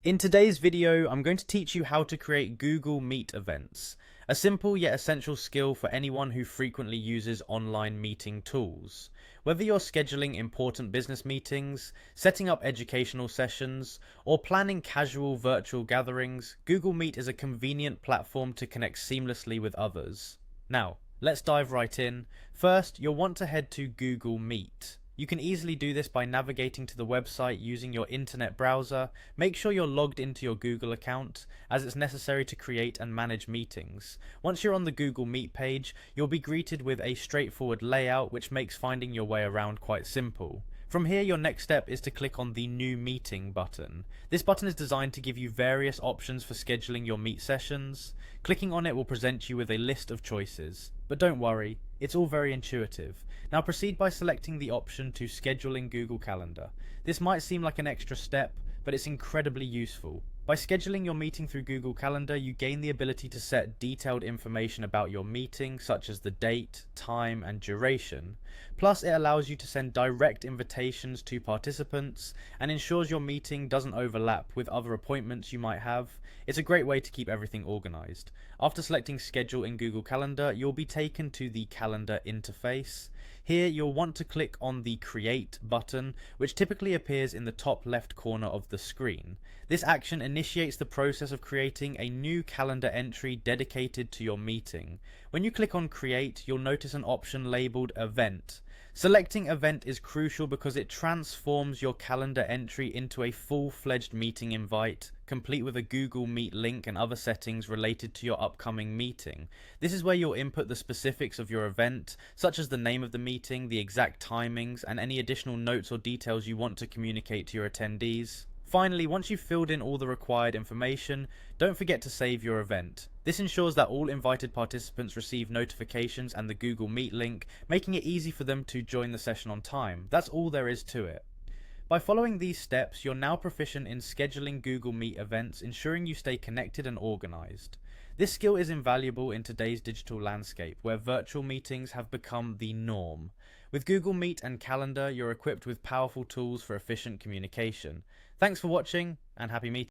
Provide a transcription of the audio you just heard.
In today's video, I'm going to teach you how to create Google Meet events, a simple yet essential skill for anyone who frequently uses online meeting tools. Whether you're scheduling important business meetings, setting up educational sessions, or planning casual virtual gatherings, Google Meet is a convenient platform to connect seamlessly with others. Now, let's dive right in. First, you'll want to head to Google Meet. You can easily do this by navigating to the website using your internet browser. Make sure you're logged into your Google account, as it's necessary to create and manage meetings. Once you're on the Google Meet page, you'll be greeted with a straightforward layout which makes finding your way around quite simple. From here, your next step is to click on the New Meeting button. This button is designed to give you various options for scheduling your Meet sessions. Clicking on it will present you with a list of choices. But don't worry, it's all very intuitive. Now proceed by selecting the option to schedule in Google Calendar. This might seem like an extra step, but it's incredibly useful. By scheduling your meeting through Google Calendar, you gain the ability to set detailed information about your meeting, such as the date, time, and duration. Plus, it allows you to send direct invitations to participants and ensures your meeting doesn't overlap with other appointments you might have. It's a great way to keep everything organized. After selecting Schedule in Google Calendar, you'll be taken to the Calendar interface. Here, you'll want to click on the Create button, which typically appears in the top left corner of the screen. This action initiates the process of creating a new calendar entry dedicated to your meeting. When you click on Create, you'll notice an option labeled Event. Selecting Event is crucial because it transforms your calendar entry into a full-fledged meeting invite, complete with a Google Meet link and other settings related to your upcoming meeting. This is where you'll input the specifics of your event, such as the name of the meeting, the exact timings, and any additional notes or details you want to communicate to your attendees. Finally, once you've filled in all the required information, don't forget to save your event. This ensures that all invited participants receive notifications and the Google Meet link, making it easy for them to join the session on time. That's all there is to it. By following these steps, you're now proficient in scheduling Google Meet events, ensuring you stay connected and organized. This skill is invaluable in today's digital landscape, where virtual meetings have become the norm. With Google Meet and Calendar, you're equipped with powerful tools for efficient communication. Thanks for watching, and happy meeting.